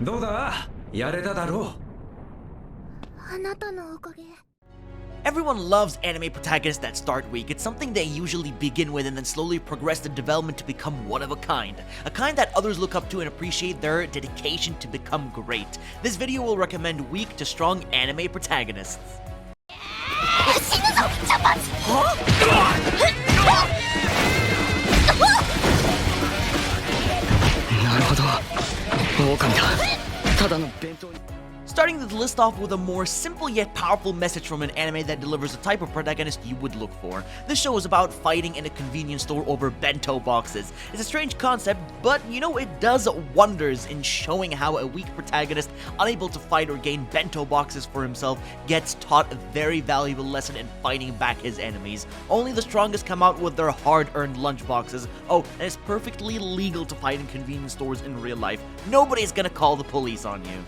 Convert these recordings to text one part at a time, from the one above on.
どうだやれただろう。あなたのおかげ。 Everyone loves anime protagonists that start weak. It's something they usually begin with and then slowly progress the development to become one of a kind that others look up to and appreciate their dedication to become great. This video will recommend weak to strong anime protagonists. Starting the list off with a more simple yet powerful message from an anime that delivers the type of protagonist you would look for. This show is about fighting in a convenience store over bento boxes. It's a strange concept, but you know, it does wonders in showing how a weak protagonist, unable to fight or gain bento boxes for himself, gets taught a very valuable lesson in fighting back his enemies. Only the strongest come out with their hard-earned lunch boxes. Oh, and it's perfectly legal to fight in convenience stores in real life. Nobody's gonna call the police on you.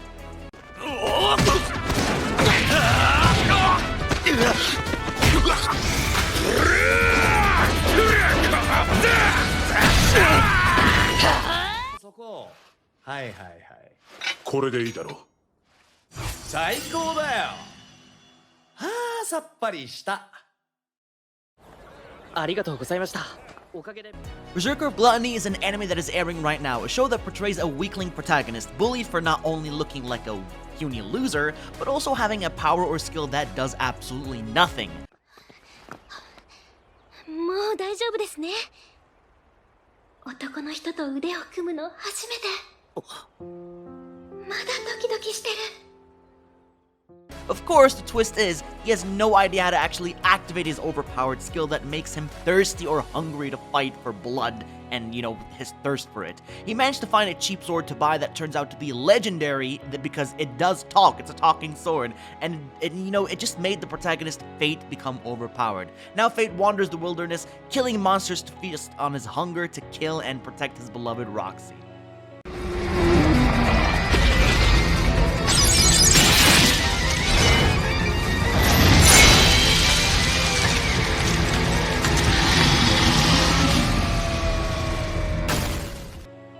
Berserk of Gluttony is an anime that is airing right now, a show that portrays a weakling protagonist, bullied for not only looking like a puny loser, but also having a power or skill that does absolutely nothing. もう大丈夫ですね。男の人と腕を組むの初めて。まだドキドキしてる。 Of course, the twist is, he has no idea how to actually activate his overpowered skill that makes him thirsty or hungry to fight for blood and, you know, his thirst for it. He managed to find a cheap sword to buy that turns out to be legendary because it does talk, it's a talking sword, and you know, it just made the protagonist, Fate, become overpowered. Now Fate wanders the wilderness, killing monsters to feast on his hunger to kill and protect his beloved Roxy.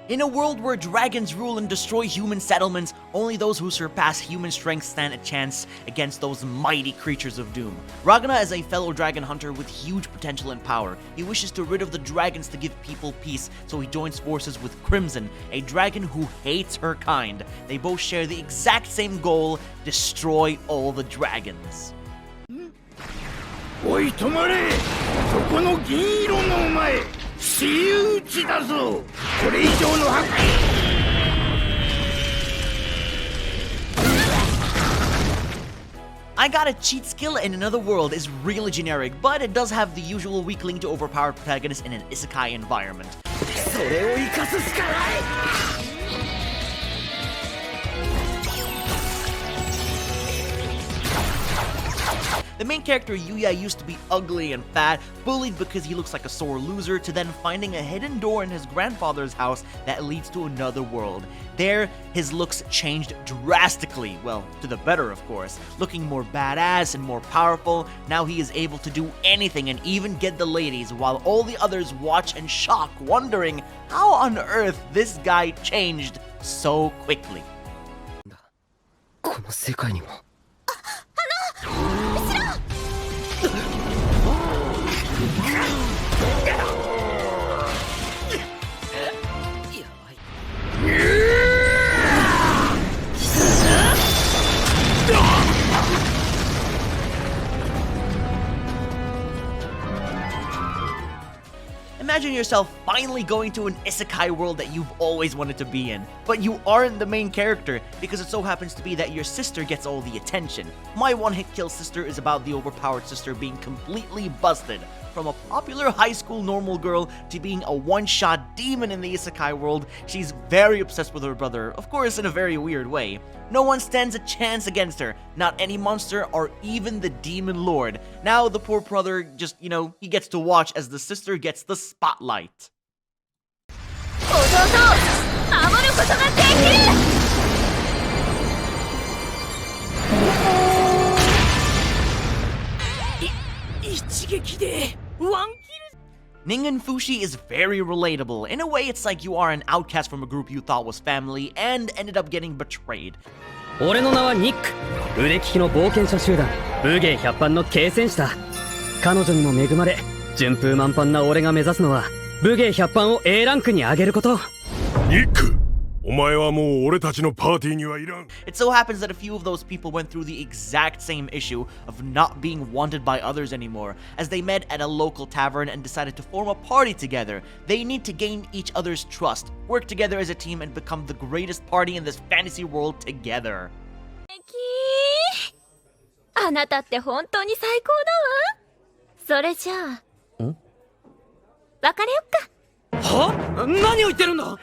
In a world where dragons rule and destroy human settlements, only those who surpass human strength stand a chance against those mighty creatures of doom. Ragna is a fellow dragon hunter with huge potential and power. He wishes to rid of the dragons to give people peace, so he joins forces with Crimson, a dragon who hates her kind. They both share the exact same goal: destroy all the dragons. おい止まれ、そこの銀色のお前、私有地だぞ。これ以上の破壊。I got a cheat skill in another world is really generic, but it does have the usual weakling to overpowered protagonist in an Isekai environment. それを生かすしかない。 The main character Yuya used to be ugly and fat, bullied because he looks like a sore loser, to then finding a hidden door in his grandfather's house that leads to another world. There, his looks changed drastically, well, to the better of course. Looking more badass and more powerful, now he is able to do anything and even get the ladies, while all the others watch in shock, wondering how on earth this guy changed so quickly. この世界にも。 Imagine yourself finally going to an isekai world that you've always wanted to be in, but you aren't the main character because it so happens to be that your sister gets all the attention. My one-hit kill sister is about the overpowered sister being completely busted. From a popular high school normal girl to being a one-shot demon in the isekai world, she's very obsessed with her brother, of course in a very weird way. No one stands a chance against her, not any monster or even the demon lord. Now the poor brother just, you know, he gets to watch as the sister gets the spotlight. Ningen Fushin is very relatable. In a way, it's like you are an outcast from a group you thought was family and ended up getting betrayed. 俺の名はニック。腕利きの冒険者集団武芸百般の継戦士だ。彼女にも恵まれ順風満帆な俺が目指すのは武芸百般を A ランクに上げること。ニック、お前はもう俺たちのパーティーにはいらん。 It so happens that a few of those people went through the exact same issue of not being wanted by others anymore, as they met at a local tavern and decided to form a party together. They need to gain each other's trust, work together as a team, and become the greatest party in this fantasy world together. あなたって本当に最高だわ。それじゃあ別れよっか。は？何を言ってるんだ。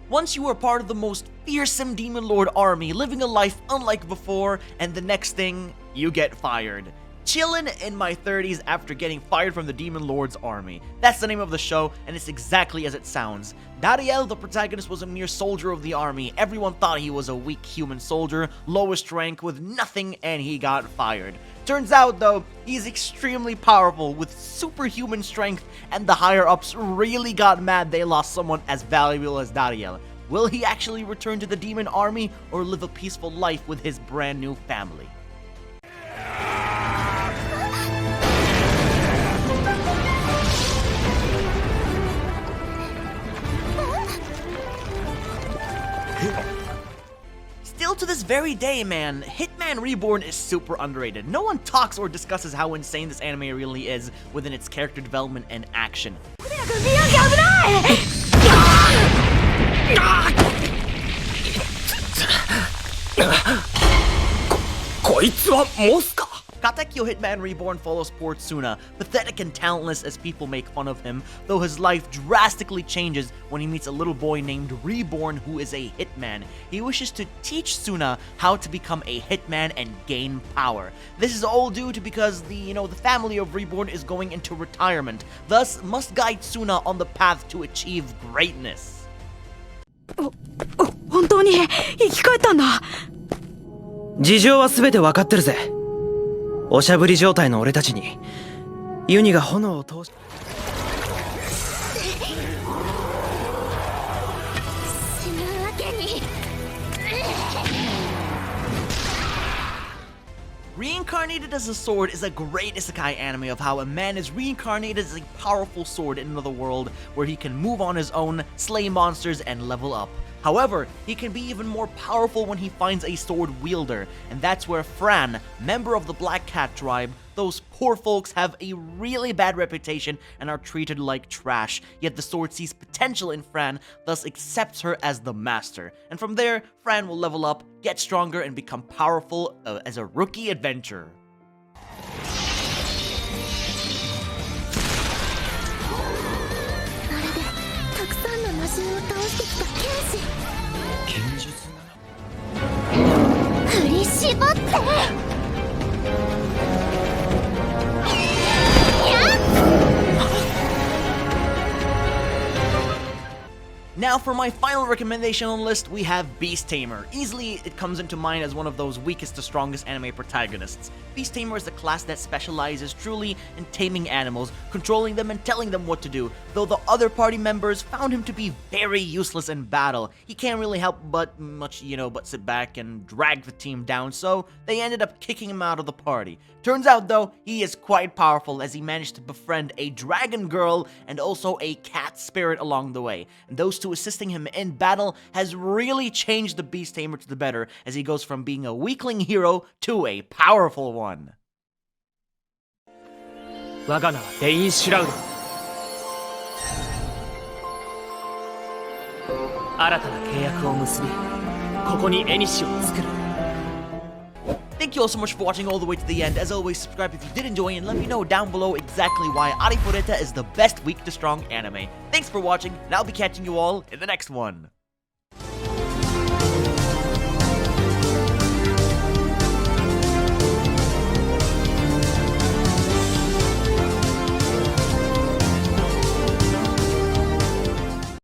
Once you are part of the most fearsome Demon Lord army, living a life unlike before, and the next thing, you get fired. Chillin in my 30s after getting fired from the Demon Lord's army. That's the name of the show, and it's exactly as it sounds. Dariel, the protagonist, was a mere soldier of the army. Everyone thought he was a weak human soldier, lowest rank, with nothing, and he got fired. Turns out, though, he's extremely powerful with superhuman strength, and the higher-ups really got mad they lost someone as valuable as Dariel. Will he actually return to the demon army, or live a peaceful life with his brand new family? Still to this very day, man, Hitman Reborn is super underrated. No one talks or discusses how insane this anime really is within its character development and action. こいつはモスか。 Katekyo Hitman Reborn follows poor Tsuna, pathetic and talentless as people make fun of him, though his life drastically changes when he meets a little boy named Reborn who is a hitman. He wishes to teach Tsuna how to become a hitman and gain power. This is all due to because the family of Reborn is going into retirement, thus must guide Tsuna on the path to achieve greatness. 本当に生き返ったんだ。事情は全て分かってるぜ。おしゃぶり状態の俺たちにユニが炎を通し。死ぬわけに。Reincarnated as a Sword is a great isekai anime of how a man is reincarnated as a powerful sword in another world where he can move on his own, slay monsters, and level up. However, he can be even more powerful when he finds a sword wielder, and that's where Fran, member of the Black Cat tribe, those poor folks have a really bad reputation and are treated like trash, yet the sword sees potential in Fran, thus accepts her as the master. And from there, Fran will level up, get stronger, and become powerful as a rookie adventurer. たくさんの魔人を倒してきた剣士。剣術振り絞って。 Now for my final recommendation on the list, we have Beast Tamer. Easily, it comes into mind as one of those weakest to strongest anime protagonists. Beast Tamer is a class that specializes truly in taming animals, controlling them and telling them what to do, though the other party members found him to be very useless in battle. He can't really help but sit back and drag the team down, so they ended up kicking him out of the party. Turns out though, he is quite powerful as he managed to befriend a dragon girl and also a cat spirit along the way. And those two assisting him in battle has really changed the Beast Tamer to the better as he goes from being a weakling hero to a powerful one. 我が名はデイン・シュラウド。新たな契約を結び、ここにエニシを作る。 Thank you all so much for watching all the way to the end. As always, subscribe if you did enjoy and let me know down below exactly why Arifureta is the best weak to strong anime. Thanks for watching, and I'll be catching you all in the next one.